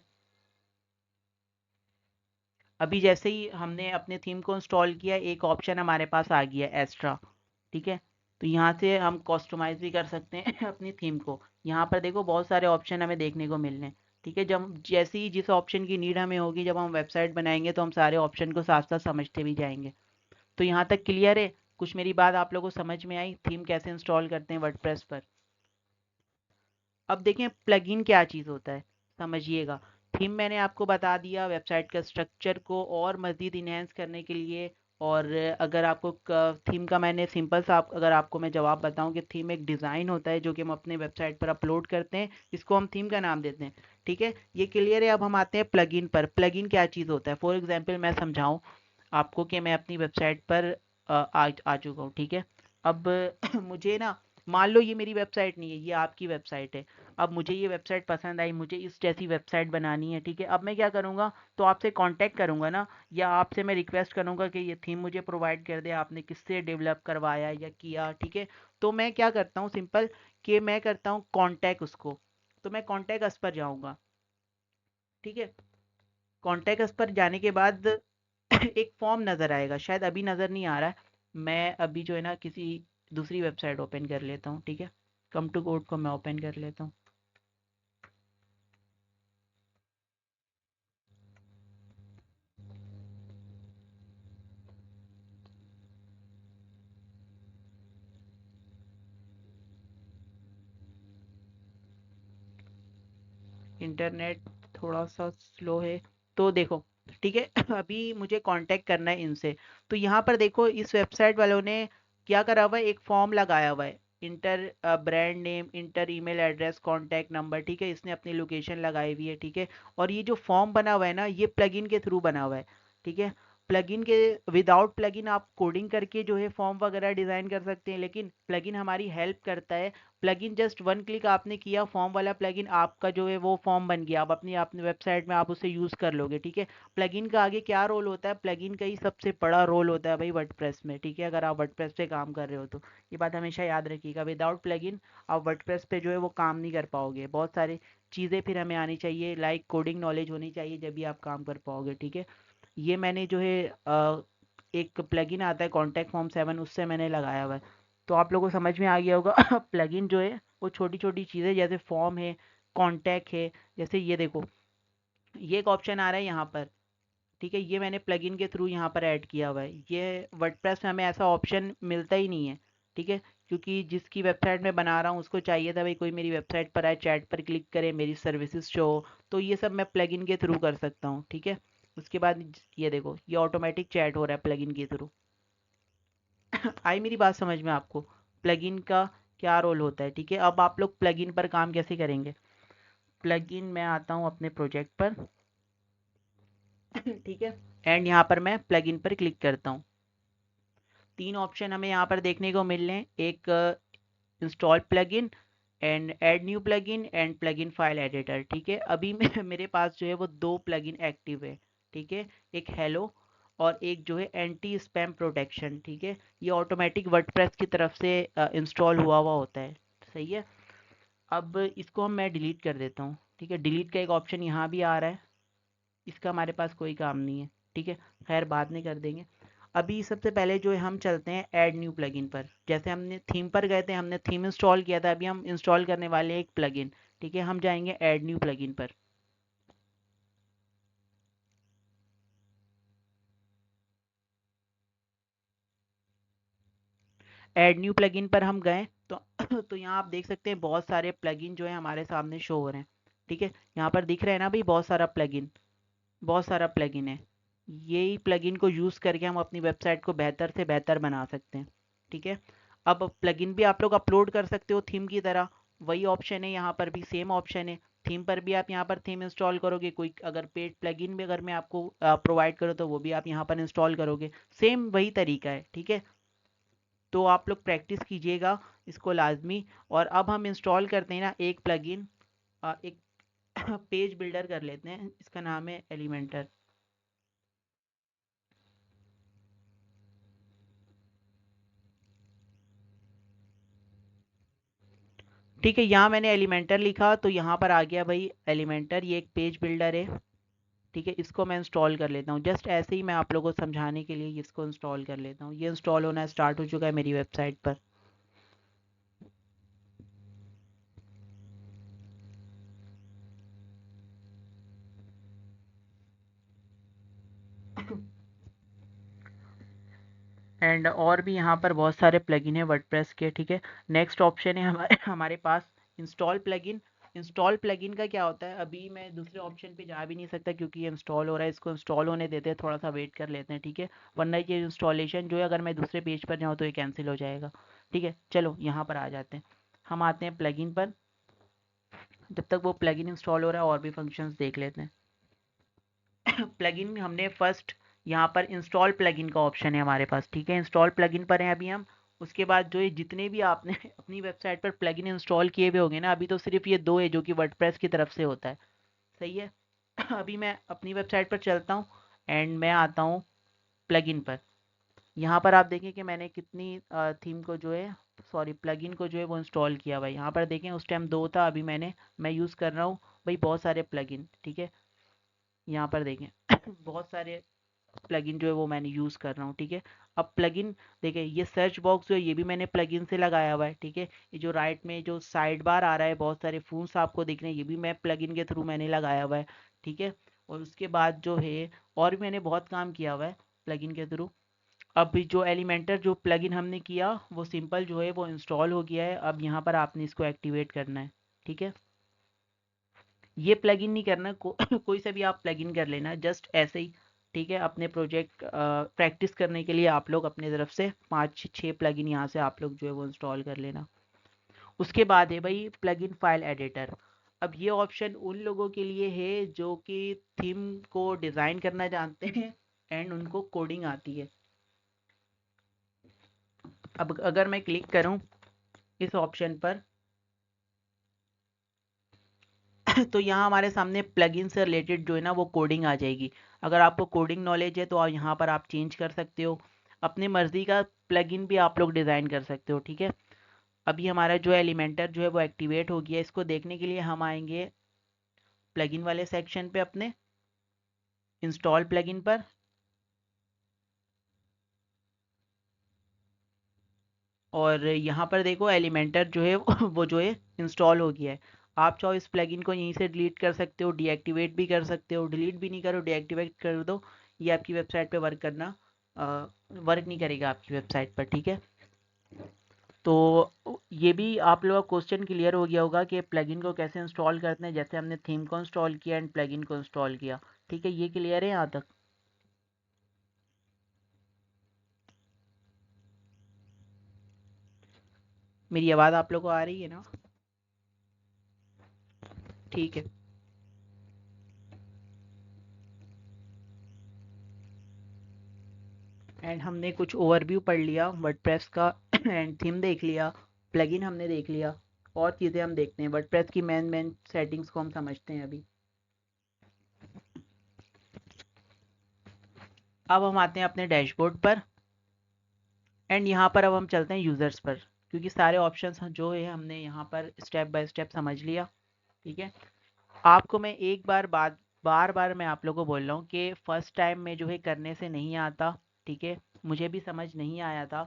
S1: अभी जैसे ही हमने अपने थीम को इंस्टॉल किया, एक ऑप्शन हमारे पास आ गया एस्ट्रा। ठीक है, तो यहाँ से हम कस्टमाइज भी कर सकते हैं अपनी थीम को। यहाँ पर देखो बहुत सारे ऑप्शन हमें देखने को मिल रहे हैं। ठीक है, जब जैसे ही जिस ऑप्शन की नीड हमें होगी, जब हम वेबसाइट बनाएंगे तो हम सारे ऑप्शन को साथ साथ समझते भी जाएंगे। तो यहाँ तक क्लियर है? कुछ मेरी बात आप लोगों को समझ में आई, थीम कैसे इंस्टॉल करते हैं वर्डप्रेस पर? अब देखें प्लगइन क्या चीज़ होता है, समझिएगा। थीम मैंने आपको बता दिया वेबसाइट का स्ट्रक्चर को और मज़ीद इन्हेंस करने के लिए। और अगर आपको थीम का मैंने सिंपल सा अगर आपको मैं जवाब बताऊं कि थीम एक डिज़ाइन होता है जो कि हम अपने वेबसाइट पर अपलोड करते हैं, इसको हम थीम का नाम देते हैं। ठीक है, ये क्लियर है? अब हम आते हैं प्लगइन पर। प्लगइन क्या चीज़ होता है, फॉर एग्जांपल मैं समझाऊं आपको कि मैं अपनी वेबसाइट पर आ चुका हूँ। ठीक है, अब मुझे ना, मान लो ये मेरी वेबसाइट नहीं है, ये आपकी वेबसाइट है। अब मुझे ये वेबसाइट पसंद आई, मुझे इस जैसी वेबसाइट बनानी है। ठीक है, अब मैं क्या करूँगा, तो आपसे कांटेक्ट करूँगा ना, या आपसे मैं रिक्वेस्ट करूँगा कि ये थीम मुझे प्रोवाइड कर दे, आपने किससे डेवलप करवाया या किया। ठीक है, तो मैं क्या करता हूँ सिंपल, कि मैं करता हूँ कांटेक्ट उसको। तो मैं कांटेक्ट अस पर जाऊँगा। ठीक है, कांटेक्ट अस पर जाने के बाद एक फॉर्म नज़र आएगा, शायद अभी नज़र नहीं आ रहा है। मैं अभी जो है ना किसी दूसरी वेबसाइट ओपन कर लेता हूँ, ठीक है। कम टू कोड को मैं ओपन कर लेता हूँ। इंटरनेट थोड़ा सा स्लो है, तो देखो, ठीक है। अभी मुझे कांटेक्ट करना है इनसे। तो यहाँ पर देखो, इस वेबसाइट वालों ने क्या करा हुआ है, एक फॉर्म लगाया हुआ है। Inter brand name, inter email address, contact number, ठीक है। इसने अपनी लोकेशन लगाई हुई है, ठीक है। और ये जो फॉर्म बना हुआ है ना, ये प्लगइन के थ्रू बना हुआ है, ठीक है। प्लगइन के विदाउट प्लगइन आप कोडिंग करके जो है फॉर्म वगैरह डिज़ाइन कर सकते हैं, लेकिन प्लगइन हमारी हेल्प करता है। प्लगइन जस्ट वन क्लिक आपने किया, फॉर्म वाला प्लगइन आपका जो है वो फॉर्म बन गया। आप अपनी अपनी वेबसाइट में आप उसे यूज़ कर लोगे, ठीक है। प्लगइन का आगे क्या रोल होता है, प्लगइन का ही सबसे बड़ा रोल होता है भाई वर्डप्रेस में, ठीक है। अगर आप वर्डप्रेस पे काम कर रहे हो तो ये बात हमेशा याद रखिएगा, विदाउट प्लगइन आप वर्डप्रेस पे जो है वो काम नहीं कर पाओगे। बहुत सारी चीज़ें फिर हमें आनी चाहिए, लाइक कोडिंग नॉलेज होनी चाहिए, जब भी आप काम कर पाओगे, ठीक है। ये मैंने जो है एक प्लगइन आता है कॉन्टैक्ट फॉर्म 7, उससे मैंने लगाया हुआ है। तो आप लोगों को समझ में आ गया होगा। प्लगइन जो है वो छोटी छोटी चीज़ें, जैसे फॉर्म है, कॉन्टैक्ट है, जैसे ये देखो, ये एक ऑप्शन आ रहा है यहाँ पर, ठीक है। ये मैंने प्लगइन के थ्रू यहाँ पर ऐड किया हुआ है। ये वर्डप्रेस में हमें ऐसा ऑप्शन मिलता ही नहीं है, ठीक है। क्योंकि जिसकी वेबसाइट में बना रहा हूँ उसको चाहिए था भाई कोई मेरी वेबसाइट पर आए, चैट पर क्लिक करे, मेरी सर्विसेज शो हो। तो ये सब मैं प्लगइन के थ्रू कर सकता हूँ, ठीक है। उसके बाद ये देखो, ये ऑटोमेटिक चैट हो रहा है प्लगइन के थ्रू। आई मेरी बात समझ में आपको, प्लगइन का क्या रोल होता है, ठीक है। अब आप लोग प्लगइन पर काम कैसे करेंगे। प्लगइन मैं आता हूँ अपने प्रोजेक्ट पर, ठीक है। एंड यहाँ पर मैं प्लगइन पर क्लिक करता हूँ। तीन ऑप्शन हमें यहाँ पर देखने को मिल रहे हैं, एक install plugin, and add new plugin, and plugin file editor, ठीक है। अभी मेरे पास जो है वो दो प्लगइन एक्टिव है, ठीक है। एक हेलो और एक जो है एंटी स्पैम प्रोटेक्शन, ठीक है। ये ऑटोमेटिक वर्डप्रेस की तरफ से इंस्टॉल हुआ हुआ होता है, सही है। अब इसको मैं डिलीट कर देता हूँ, ठीक है। डिलीट का एक ऑप्शन यहाँ भी आ रहा है, इसका हमारे पास कोई काम नहीं है, ठीक है। खैर बाद में कर देंगे। अभी सबसे पहले जो है हम चलते हैं ऐड न्यू प्लगइन पर। जैसे हमने थीम पर गए थे, हमने थीम इंस्टॉल किया था, अभी हम इंस्टॉल करने वाले हैं एक प्लगइन, ठीक है। हम जाएंगे ऐड न्यू प्लगइन पर। ऐड न्यू प्लगइन पर हम गए तो तो यहाँ आप देख सकते हैं बहुत सारे प्लगइन जो है हमारे सामने शो हो रहे हैं, ठीक है। यहाँ पर दिख रहे हैं ना भाई, बहुत सारा प्लगइन, बहुत सारा प्लगइन है। यही प्लगइन को यूज़ करके हम अपनी वेबसाइट को बेहतर से बेहतर बना सकते हैं, ठीक है। अब प्लगइन भी आप लोग अपलोड कर सकते हो थीम की तरह, वही ऑप्शन है यहाँ पर भी, सेम ऑप्शन है। थीम पर भी आप यहाँ पर थीम इंस्टॉल करोगे, कोई अगर पेड प्लगइन भी अगर मैं आपको प्रोवाइड करूँ तो वो भी आप यहाँ पर इंस्टॉल करोगे, सेम वही तरीका है, ठीक है। तो आप लोग प्रैक्टिस कीजिएगा इसको लाजमी। और अब हम इंस्टॉल करते हैं ना एक प्लगइन, एक पेज बिल्डर कर लेते हैं, इसका नाम है एलिमेंटर, ठीक है। यहाँ मैंने एलिमेंटर लिखा तो यहाँ पर आ गया भाई एलिमेंटर, ये एक पेज बिल्डर है, ठीक है। इसको मैं इंस्टॉल कर लेता हूँ, जस्ट ऐसे ही मैं आप लोगों को समझाने के लिए इसको इंस्टॉल कर लेता हूँ। ये इंस्टॉल होना स्टार्ट हो चुका है मेरी वेबसाइट पर। एंड और भी यहाँ पर बहुत सारे प्लगइन है वर्डप्रेस के, ठीक है। नेक्स्ट ऑप्शन है हमारे हमारे पास इंस्टॉल प्लगइन। इंस्टॉल प्लगइन का क्या होता है, अभी मैं दूसरे ऑप्शन पे जा भी नहीं सकता क्योंकि ये इंस्टॉल हो रहा है। इसको इंस्टॉल होने देते हैं, थोड़ा सा वेट कर लेते हैं, ठीक है। वरना ये इंस्टॉलेशन जो है अगर मैं दूसरे पेज पर जाऊँ तो ये कैंसिल हो जाएगा, ठीक है। चलो यहाँ पर आ जाते हैं, हम आते हैं प्लगइन पर। जब तक वो प्लगइन इंस्टॉल हो रहा है और भी फंक्शंस देख लेते हैं। प्लगइन हमने फर्स्ट, यहाँ पर इंस्टॉल प्लगइन का ऑप्शन है हमारे पास, ठीक है। इंस्टॉल प्लगइन पर हैं अभी हम। उसके बाद जो ये जितने भी आपने अपनी वेबसाइट पर प्लगइन इंस्टॉल किए हुए होंगे ना, अभी तो सिर्फ ये दो है जो कि वर्डप्रेस की तरफ से होता है, सही है। अभी मैं अपनी वेबसाइट पर चलता हूँ एंड मैं आता हूँ प्लगइन पर। यहाँ पर आप देखें कि मैंने कितनी थीम को जो है, सॉरी प्लगइन को जो है वो इंस्टॉल किया भाई। यहाँ पर देखें उस टाइम दो था, अभी मैं यूज़ कर रहा हूँ भाई बहुत सारे प्लगइन, ठीक है। यहाँ पर देखें बहुत सारे प्लगइन जो है वो मैंने यूज़ कर रहा हूँ, ठीक है। अब प्लगइन देखिए, ये सर्च बॉक्स जो है ये भी मैंने प्लगइन से लगाया हुआ है, ठीक है। ये जो राइट में जो साइड बार आ रहा है, बहुत सारे फूल्स आपको दिख रहे हैं, ये भी मैं प्लगइन के थ्रू मैंने लगाया हुआ है, ठीक है। और उसके बाद जो है और भी मैंने बहुत काम किया हुआ है प्लगइन के थ्रू। अब जो एलिमेंटर जो प्लगइन हमने किया वो सिंपल जो है वो इंस्टॉल हो गया है। अब यहाँ पर आपने इसको एक्टिवेट करना है, ठीक है। ये प्लगइन नहीं करना, कोई सा भी आप प्लगइन कर लेना, जस्ट ऐसे ही, ठीक है। अपने प्रोजेक्ट प्रैक्टिस करने के लिए आप लोग अपने तरफ से 5-6 प्लगइन यहाँ से आप लोग जो है वो इंस्टॉल कर लेना। उसके बाद है भाई प्लगइन फाइल एडिटर। अब ये ऑप्शन उन लोगों के लिए है जो कि थीम को डिज़ाइन करना जानते हैं एंड उनको कोडिंग आती है। अब अगर मैं क्लिक करूं इस ऑप्शन पर तो यहाँ हमारे सामने प्लगइन से रिलेटेड जो है ना वो कोडिंग आ जाएगी। अगर आपको कोडिंग नॉलेज है तो आप यहाँ पर आप चेंज कर सकते हो, अपने मर्जी का प्लगइन भी आप लोग डिज़ाइन कर सकते हो, ठीक है। अभी हमारा जो एलिमेंटर जो है वो एक्टिवेट हो गया। इसको देखने के लिए हम आएंगे प्लगइन वाले सेक्शन पे, अपने इंस्टॉल प्लगइन पर, और यहाँ पर देखो एलिमेंटर जो है वो जो है इंस्टॉल हो गया है। आप चाहो इस प्लगइन को यहीं से डिलीट कर सकते हो, डीएक्टिवेट भी कर सकते हो, डिलीट भी नहीं करो डीएक्टिवेट कर दो, ये आपकी वेबसाइट पे वर्क करना वर्क नहीं करेगा आपकी वेबसाइट पर, ठीक है। तो ये भी आप लोगों का क्वेश्चन क्लियर हो गया होगा कि प्लगइन को कैसे इंस्टॉल करते हैं, जैसे हमने थीम को इंस्टॉल किया एंड प्लगइन को इंस्टॉल किया, ठीक है। ये क्लियर है यहाँ तक? मेरी आवाज़ आप लोग को आ रही है ना? ठीक है। एंड हमने कुछ ओवरव्यू पढ़ लिया वर्डप्रेस का एंड थीम देख लिया, प्लगइन हमने देख लिया, और चीज़ें हम देखते हैं वर्डप्रेस की मेन मेन सेटिंग्स को हम समझते हैं अभी। अब हम आते हैं अपने डैशबोर्ड पर एंड यहाँ पर अब हम चलते हैं यूज़र्स पर, क्योंकि सारे ऑप्शंस जो है हमने यहाँ पर स्टेप बाय स्टेप समझ लिया, ठीक है। आपको मैं एक बार बार मैं आप लोगों को बोल रहा हूँ कि फर्स्ट टाइम में जो है करने से नहीं आता, ठीक है। मुझे भी समझ नहीं आया था,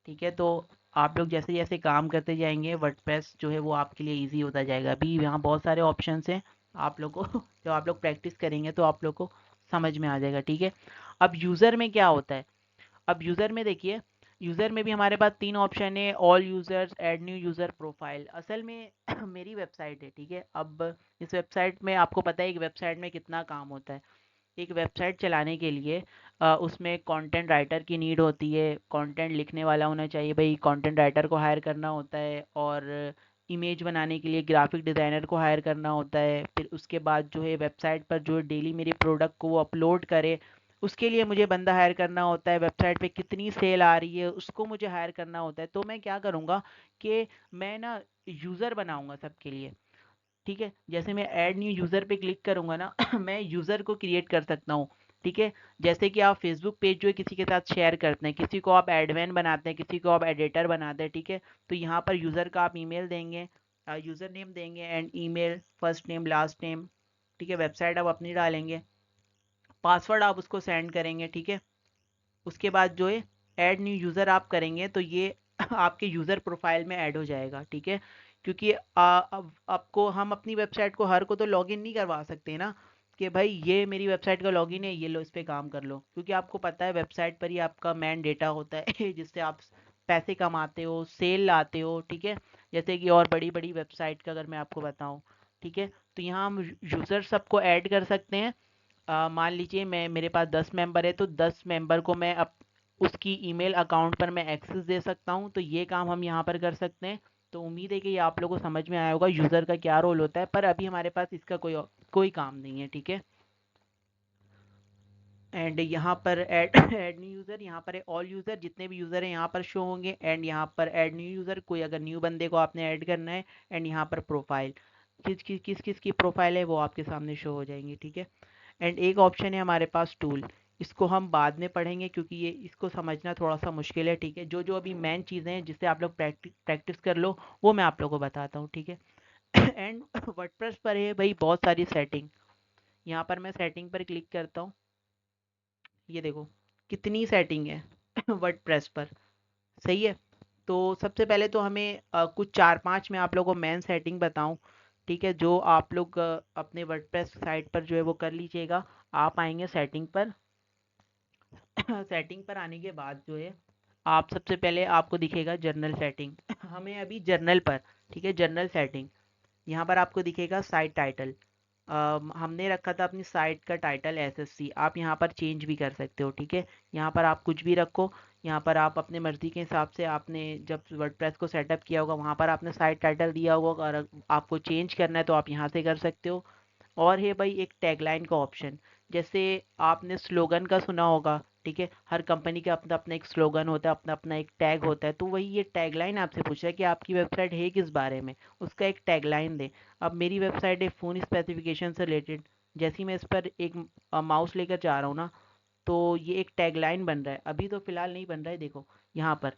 S1: ठीक है। तो आप लोग जैसे जैसे काम करते जाएंगे वर्डप्रेस जो है वो आपके लिए इजी होता जाएगा। अभी यहाँ बहुत सारे ऑप्शंस हैं, आप लोग को जब आप लोग प्रैक्टिस करेंगे तो आप लोग को समझ में आ जाएगा, ठीक है। अब यूज़र में क्या होता है? अब यूज़र में देखिए, यूज़र में भी हमारे पास 3 ऑप्शन है, all users, add new user, profile. असल में मेरी वेबसाइट है, ठीक है। अब इस वेबसाइट में आपको पता है एक वेबसाइट में कितना काम होता है। एक वेबसाइट चलाने के लिए उसमें कंटेंट राइटर की नीड होती है, कंटेंट लिखने वाला होना चाहिए भाई, कंटेंट राइटर को हायर करना होता है, और इमेज बनाने के लिए ग्राफिक डिज़ाइनर को हायर करना होता है। फिर उसके बाद जो है वेबसाइट पर जो डेली मेरे प्रोडक्ट को वो अपलोड करे, उसके लिए मुझे बंदा हायर करना होता है। वेबसाइट पे कितनी सेल आ रही है उसको मुझे हायर करना होता है। तो मैं क्या करूँगा कि मैं ना यूज़र बनाऊँगा सबके लिए, ठीक है। जैसे मैं ऐड न्यू यूज़र पे क्लिक करूँगा ना मैं यूज़र को क्रिएट कर सकता हूँ, ठीक है। जैसे कि आप फेसबुक पेज जो है किसी के साथ शेयर करते हैं, किसी को आप एडमिन बनाते हैं, किसी को आप एडिटर बनाते हैं, ठीक है। तो यहाँ पर यूज़र का आप ईमेल देंगे, यूज़र नेम देंगे and email, first name last name, ठीक है। वेबसाइट आप अपनी डालेंगे, पासवर्ड आप उसको सेंड करेंगे, ठीक है। उसके बाद जो है ऐड न्यू यूज़र आप करेंगे तो ये आपके यूज़र प्रोफाइल में ऐड हो जाएगा, ठीक है। क्योंकि अब आपको हम अपनी वेबसाइट को हर को तो लॉगिन नहीं करवा सकते ना, कि भाई ये मेरी वेबसाइट का लॉगिन है, ये लो इस पे काम कर लो, क्योंकि आपको पता है वेबसाइट पर ही आपका मेन डेटा होता है जिससे आप पैसे कमाते हो, सेल लाते हो, ठीक है। जैसे कि और बड़ी बड़ी वेबसाइट का अगर मैं आपको बताऊं, ठीक है। तो यहाँ हम यूज़र सबको ऐड कर सकते हैं। मान लीजिए मैं मेरे पास 10 मेंबर है तो 10 मेंबर को मैं उसकी ईमेल अकाउंट पर मैं एक्सेस दे सकता हूँ, तो ये काम हम यहाँ पर कर सकते हैं। तो उम्मीद है कि ये आप लोगों को समझ में आया होगा यूज़र का क्या रोल होता है, पर अभी हमारे पास इसका कोई काम नहीं है, ठीक है। एंड यहाँ पर ऐड ऐड न्यू यूज़र, यहाँ पर ऑल यूज़र, जितने भी यूज़र हैं यहाँ पर शो होंगे, एंड यहाँ पर ऐड न्यू यूज़र, कोई अगर न्यू बंदे को आपने ऐड करना है, एंड यहाँ पर प्रोफाइल, किस की प्रोफाइल है वो आपके सामने शो हो जाएंगी, ठीक है। एंड एक ऑप्शन है हमारे पास टूल, इसको हम बाद में पढ़ेंगे क्योंकि ये इसको समझना थोड़ा सा मुश्किल है, ठीक है। जो जो अभी मेन चीज़ें हैं जिससे आप लोग प्रैक्टिस कर लो वो मैं आप लोगों को बताता हूँ, ठीक है। एंड वर्डप्रेस पर है भाई बहुत सारी सेटिंग। यहाँ पर मैं सेटिंग पर क्लिक करता हूँ, ये देखो कितनी सेटिंग है वर्डप्रेस पर। सही है। तो सबसे पहले तो हमें कुछ 4-5 मैं आप लोगों को मेन सेटिंग बताऊं, ठीक है, जो आप लोग अपने वर्डप्रेस साइट पर जो है वो कर लीजिएगा। आप आएंगे सेटिंग पर सेटिंग पर आने के बाद जो है आप सबसे पहले आपको दिखेगा जर्नल सेटिंग हमें अभी जर्नल पर, ठीक है, जर्नल सेटिंग, यहाँ पर आपको दिखेगा साइट टाइटल। हमने रखा था अपनी साइट का टाइटल एसएससी, आप यहाँ पर चेंज भी कर सकते हो, ठीक है। यहाँ पर आप कुछ भी रखो, यहाँ पर आप अपने मर्जी के हिसाब से, आपने जब वर्डप्रेस को सेटअप किया होगा वहाँ पर आपने साइट टाइटल दिया होगा, और आपको चेंज करना है तो आप यहाँ से कर सकते हो। और है भाई एक टैगलाइन का ऑप्शन, जैसे आपने स्लोगन का सुना होगा, ठीक है, हर कंपनी का अपना अपना एक स्लोगन होता है, अपना अपना एक टैग होता है, तो वही ये टैगलाइन आपसे पूछ रहा है कि आपकी वेबसाइट है किस बारे में, उसका एक टैगलाइन दे। अब मेरी वेबसाइट है फ़ोन स्पेसिफिकेशन से रिलेटेड, जैसे ही मैं इस पर एक माउस लेकर जा रहा हूँ ना, तो ये एक टैगलाइन बन रहा है। अभी तो फिलहाल नहीं बन रहा है, देखो यहाँ पर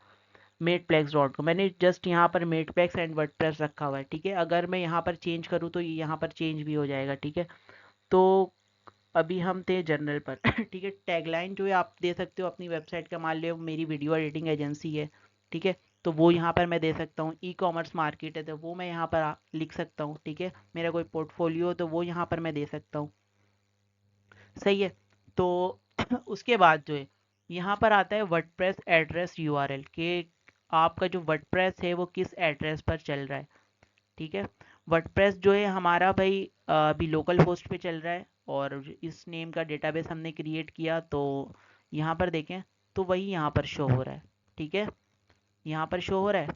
S1: मेडप्लेक्स.com मैंने जस्ट यहाँ पर मेडप्लेक्स एंड वर्डप्रेस रखा हुआ है, ठीक है। अगर मैं यहाँ पर चेंज करूँ तो ये यहाँ पर चेंज भी हो जाएगा, ठीक है। तो अभी हम थे जर्नल पर ठीक है। टैगलाइन जो है आप दे सकते हो अपनी वेबसाइट का, मान लो मेरी वीडियो एडिटिंग एजेंसी है, ठीक है, तो वो यहाँ पर मैं दे सकता हूँ। ई कॉमर्स मार्केट है तो वो मैं यहाँ पर लिख सकता हूँ, ठीक है। मेरा कोई पोर्टफोलियो तो वो यहाँ पर मैं दे सकता हूँ। सही है। तो उसके बाद जो है यहाँ पर आता है वर्डप्रेस एड्रेस यूआरएल के, आपका जो वर्डप्रेस है वो किस एड्रेस पर चल रहा है, ठीक है। वर्डप्रेस जो है हमारा भाई अभी लोकल होस्ट पे चल रहा है, और इस नेम का डेटाबेस हमने क्रिएट किया, तो यहाँ पर देखें तो वही यहाँ पर शो हो रहा है, ठीक है, यहाँ पर शो हो रहा है।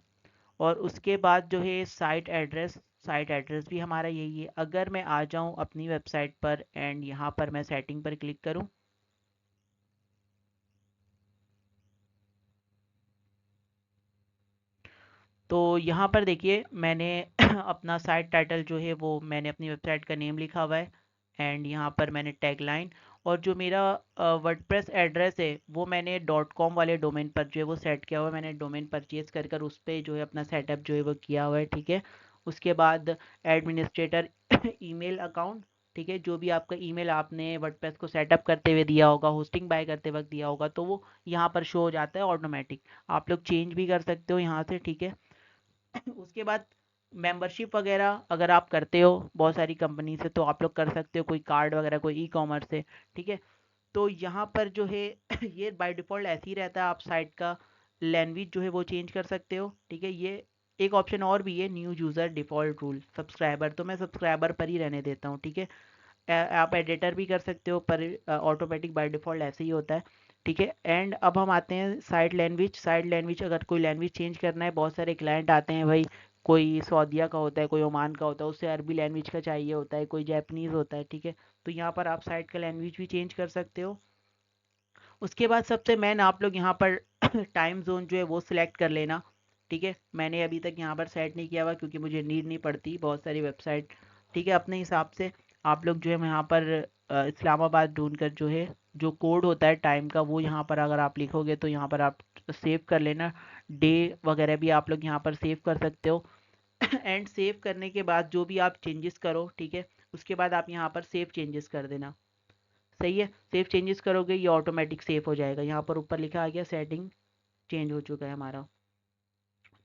S1: और उसके बाद जो है साइट एड्रेस भी हमारा यही है। अगर मैं आ जाऊँ अपनी वेबसाइट पर एंड यहाँ पर मैं सेटिंग पर क्लिक करूँ, तो यहाँ पर देखिए मैंने अपना साइट टाइटल जो है वो मैंने अपनी वेबसाइट का नेम लिखा हुआ है, एंड यहाँ पर मैंने टैगलाइन, और जो मेरा वर्डप्रेस एड्रेस है वो मैंने डॉट कॉम वाले डोमेन पर जो है वो सेट किया हुआ है। मैंने डोमेन परचेज कर कर उस पर जो है अपना सेटअप जो है वो किया हुआ है, ठीक है। उसके बाद एडमिनिस्ट्रेटर ईमेल अकाउंट, ठीक है, जो भी आपका ईमेल आपने वर्डप्रेस को सेटअप करते हुए दिया होगा, होस्टिंग बाय करते वक्त दिया होगा, तो वो यहाँ पर शो हो जाता है ऑटोमेटिक। आप लोग चेंज भी कर सकते हो यहाँ से, ठीक है। उसके बाद मेंबरशिप वगैरह अगर आप करते हो बहुत सारी कंपनी से तो आप लोग कर सकते हो, कोई कार्ड वगैरह, कोई ई कॉमर्स से, ठीक है। तो यहाँ पर जो है ये बाय डिफ़ॉल्ट ऐसे ही रहता है। आप साइट का लैंग्वेज जो है वो चेंज कर सकते हो, ठीक है। ये एक ऑप्शन और भी है, new user default rule subscriber, तो मैं सब्सक्राइबर पर ही रहने देता हूँ, ठीक है। आप एडिटर भी कर सकते हो, पर ऑटोमेटिक बाय डिफ़ॉल्ट ऐसे ही होता है, ठीक है। एंड अब हम आते हैं साइड लैंग्वेज अगर कोई लैंग्वेज चेंज करना है, बहुत सारे क्लाइंट आते हैं भाई, कोई सऊदीया का होता है, कोई ओमान का होता है, उससे अरबी लैंग्वेज का चाहिए होता है, कोई जैपनीज़ होता है, ठीक है। तो यहाँ पर आप साइट का लैंग्वेज भी चेंज कर सकते हो। उसके बाद सबसे मेन आप लोग यहाँ पर टाइम जोन जो है वो सिलेक्ट कर लेना, ठीक है। मैंने अभी तक यहाँ पर सेट नहीं किया हुआ क्योंकि मुझे नीड नहीं पड़ती, बहुत सारी वेबसाइट, ठीक है। अपने हिसाब से आप लोग जो है यहाँ पर इस्लामाबाद ढूंढ कर जो है जो कोड होता है टाइम का वो यहाँ पर अगर आप लिखोगे तो यहाँ पर आप सेव कर लेना। डे वगैरह भी आप लोग यहाँ पर सेव कर सकते हो एंड सेव करने के बाद जो भी आप चेंजेस करो, ठीक है, उसके बाद आप यहाँ पर सेव चेंजेस कर देना। सही है। सेव चेंजेस करोगे ये ऑटोमेटिक सेव हो जाएगा, यहाँ पर ऊपर लिखा आ गया सेटिंग चेंज हो चुका है हमारा।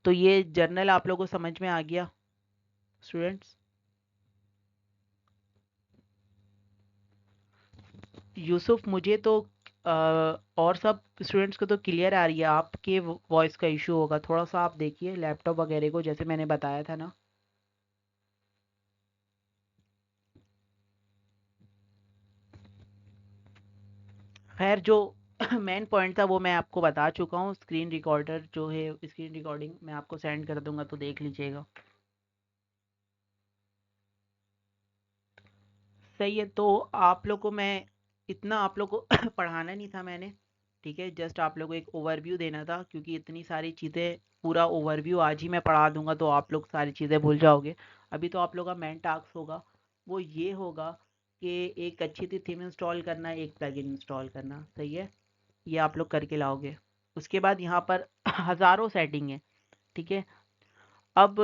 S1: तो ये जर्नल आप लोगों को समझ में आ गया स्टूडेंट्स। यूसुफ मुझे तो और सब स्टूडेंट्स को तो क्लियर आ रही है, आपके वॉइस का इशू होगा, थोड़ा सा आप देखिए लैपटॉप वगैरह को, जैसे मैंने बताया था ना। खैर जो मेन पॉइंट था वो मैं आपको बता चुका हूँ। स्क्रीन रिकॉर्डर जो है, स्क्रीन रिकॉर्डिंग मैं आपको सेंड कर दूंगा तो देख लीजिएगा। सही है। तो आप लोग को मैं इतना आप लोग को पढ़ाना नहीं था मैंने, ठीक है, जस्ट आप लोग को एक ओवरव्यू देना था, क्योंकि इतनी सारी चीज़ें पूरा ओवरव्यू आज ही मैं पढ़ा दूंगा तो आप लोग सारी चीज़ें भूल जाओगे। अभी तो आप लोग का मेन टास्क होगा वो ये होगा कि एक अच्छी सी थीम इंस्टॉल करना, एक प्लगइन इंस्टॉल करना, सही है, ये आप लोग करके लाओगे। उसके बाद यहाँ पर हज़ारों सेटिंग है, ठीक है। अब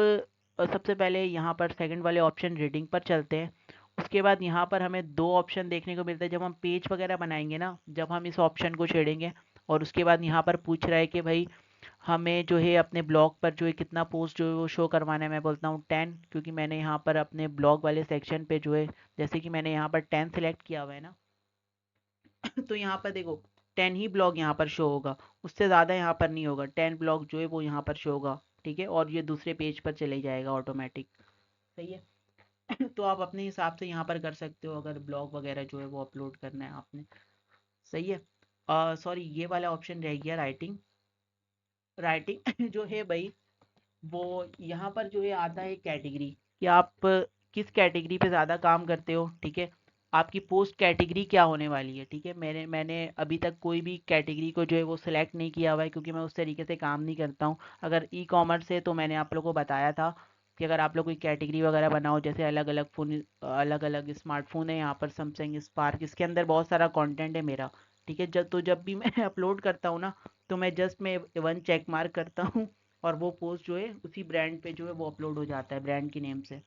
S1: सबसे पहले यहाँ पर सेकंड वाले ऑप्शन रीडिंग पर चलते हैं। उसके बाद यहाँ पर हमें दो ऑप्शन देखने को मिलता है जब हम पेज वगैरह बनाएंगे ना, जब हम इस ऑप्शन को छेड़ेंगे। और उसके बाद यहाँ पर पूछ रहा है कि भाई हमें जो है अपने ब्लॉग पर जो है कितना पोस्ट जो है वो शो करवाना है। मैं बोलता हूँ 10, क्योंकि मैंने यहाँ पर अपने ब्लॉग वाले सेक्शन पे जो है, जैसे कि मैंने यहाँ पर 10 सेलेक्ट किया हुआ है ना, तो यहाँ पर देखो 10 ही ब्लॉग यहाँ पर शो होगा, उससे ज़्यादा यहाँ पर नहीं होगा। 10 ब्लॉग जो है वो यहाँ पर शो होगा, ठीक है, और ये दूसरे पेज पर चले जाएगा ऑटोमेटिक। सही है। तो आप अपने हिसाब से यहाँ पर कर सकते हो अगर ब्लॉग वगैरह जो है वो अपलोड करना है आपने। सही है। सॉरी, ये वाला ऑप्शन रह गया राइटिंग। राइटिंग जो है भाई, वो यहाँ पर जो है आता है कैटेगरी, कि आप किस कैटेगरी पे ज़्यादा काम करते हो, ठीक है। आपकी पोस्ट कैटेगरी क्या होने वाली है, ठीक है। मैंने अभी तक कोई भी कैटेगरी को जो है वो सिलेक्ट नहीं किया हुआ है, क्योंकि मैं उस तरीके से काम नहीं करता हूँ। अगर ई कॉमर्स है तो मैंने आप लोगों को बताया था कि अगर आप लोग कोई कैटेगरी वगैरह बनाओ, जैसे अलग अलग फ़ोन, अलग अलग स्मार्टफोन है यहाँ पर, सैमसंग स्पार्क, इसके अंदर बहुत सारा कंटेंट है मेरा, ठीक है। जब भी मैं अपलोड करता हूँ ना, तो मैं जस्ट मैं वन चेक मार्क करता हूँ, और वो पोस्ट जो है उसी ब्रांड पे जो है वो अपलोड हो जाता है, ब्रांड की नेम से।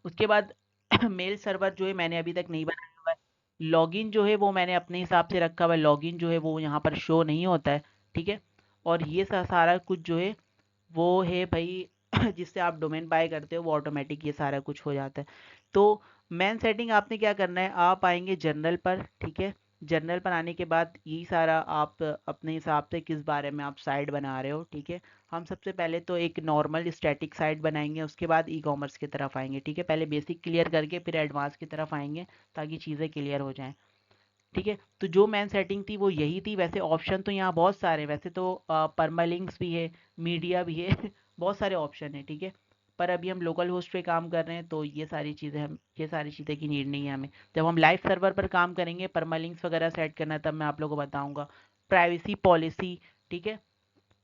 S1: उसके बाद मेल सर्वर जो है मैंने अभी तक नहीं बनाया हुआ है। लॉगिन जो है वो मैंने अपने हिसाब से रखा हुआ है, लॉगिन जो है वो यहाँ पर शो नहीं होता है, ठीक है। और ये सारा कुछ जो है वो है भाई जिससे आप डोमेन बाय करते हो वो ऑटोमेटिक ये सारा कुछ हो जाता है। तो मेन सेटिंग आपने क्या करना है, आप आएंगे जनरल पर, ठीक है। जनरल पर आने के बाद यही सारा आप अपने हिसाब से किस बारे में आप साइट बना रहे हो, ठीक है। हम सबसे पहले तो एक नॉर्मल स्टैटिक साइट बनाएंगे, उसके बाद ई कॉमर्स की तरफ आएंगे, ठीक है। पहले बेसिक क्लियर करके फिर एडवांस की तरफ आएंगे, ताकि चीज़ें क्लियर हो जाएं, ठीक है। तो जो मेन सेटिंग थी वो यही थी। वैसे ऑप्शन तो यहाँ बहुत सारे हैं, वैसे तो परमालिंक्स भी है, मीडिया भी है बहुत सारे ऑप्शन है, ठीक है। पर अभी हम लोकल होस्ट पे काम कर रहे हैं, तो ये सारी चीज़ें की नीड नहीं है हमें। जब हम लाइव सर्वर पर काम करेंगे, परमालिंक्स वगैरह सेट करना, तब मैं आप लोगों को बताऊंगा। प्राइवेसी पॉलिसी, ठीक है।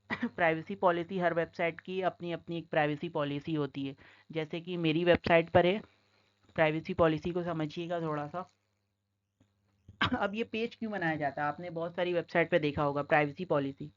S1: प्राइवेसी पॉलिसी हर वेबसाइट की अपनी अपनी एक प्राइवेसी पॉलिसी होती है। जैसे कि मेरी वेबसाइट पर है, प्राइवेसी पॉलिसी को समझिएगा थोड़ा सा। अब ये पेज क्यों बनाया जाता है, आपने बहुत सारी वेबसाइट पे देखा होगा प्राइवेसी पॉलिसी।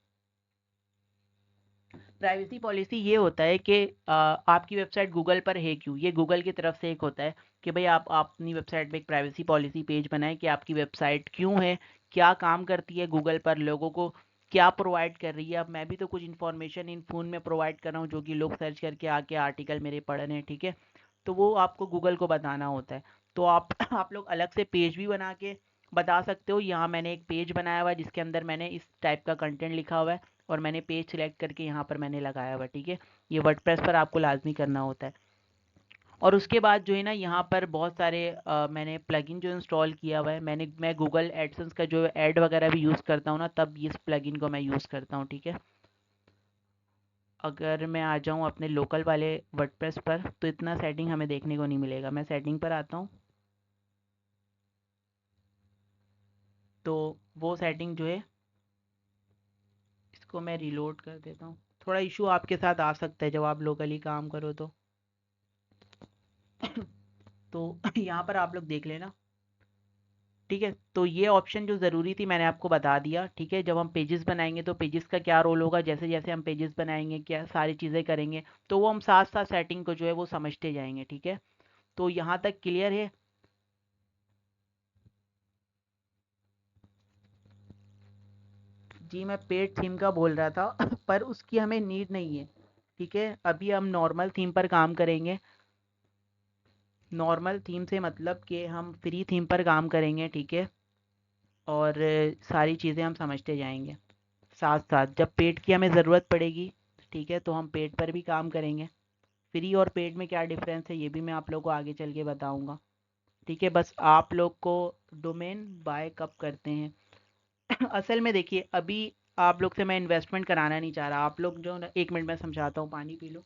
S1: प्राइवेसी पॉलिसी ये होता है कि आपकी वेबसाइट गूगल पर है क्यों, ये गूगल की तरफ से एक होता है कि भाई आप अपनी वेबसाइट पे एक प्राइवेसी पॉलिसी पेज बनाएं कि आपकी वेबसाइट क्यों है, क्या काम करती है गूगल पर, लोगों को क्या प्रोवाइड कर रही है। अब मैं भी तो कुछ इन्फॉर्मेशन इन फ़ोन में प्रोवाइड कर रहा हूँ, जो कि लोग सर्च करके आके आर्टिकल मेरे पढ़ रहे हैं, ठीक है। तो वो आपको गूगल को बताना होता है। तो आप आप लोग अलग से पेज भी बना के बता सकते हो। यहाँ मैंने एक पेज बनाया हुआ है जिसके अंदर मैंने इस टाइप का कंटेंट लिखा हुआ है, और मैंने पेज सिलेक्ट करके यहाँ पर मैंने लगाया हुआ है, ठीक है। ये वर्डप्रेस पर आपको लाजमी करना होता है। और उसके बाद जो है ना, यहाँ पर बहुत सारे मैंने प्लगइन जो इंस्टॉल किया हुआ है, मैं गूगल एडसेंस का जो ऐड वगैरह भी यूज़ करता हूँ ना, तब इस प्लगइन को मैं यूज़ करता हूँ, ठीक है। अगर मैं आ जाऊँ अपने लोकल वाले वर्डप्रेस पर, तो इतना सेटिंग हमें देखने को नहीं मिलेगा। मैं सेटिंग पर आता हूँ, तो वो सेटिंग जो है, इसको मैं रिलोड कर देता हूँ। थोड़ा इशू आपके साथ आ सकता है जब आप लोकली काम करो तो यहाँ पर आप लोग देख लेना, ठीक है। तो ये ऑप्शन जो ज़रूरी थी मैंने आपको बता दिया, ठीक है। जब हम पेजेस बनाएंगे तो पेजेस का क्या रोल होगा, जैसे जैसे हम पेजेस बनाएंगे क्या सारी चीज़ें करेंगे, तो वो हम साथ साथ सेटिंग को जो है वो समझते जाएंगे, ठीक है। तो यहाँ तक क्लियर है। जी, मैं पेड थीम का बोल रहा था पर उसकी हमें नीड नहीं है, ठीक है। अभी हम नॉर्मल थीम पर काम करेंगे। नॉर्मल थीम से मतलब कि हम फ्री थीम पर काम करेंगे, ठीक है। और सारी चीज़ें हम समझते जाएंगे साथ साथ। जब पेड की हमें ज़रूरत पड़ेगी, ठीक है, तो हम पेड पर भी काम करेंगे। फ्री और पेड में क्या डिफरेंस है ये भी मैं आप लोग को आगे चल के बताऊंगा, ठीक है। बस आप लोग को डोमेन बाय कब करते हैं असल में देखिए, अभी आप लोग से मैं इन्वेस्टमेंट कराना नहीं चाह रहा। आप लोग जो ना, 1 मिनट में समझाता हूँ, पानी पी लो।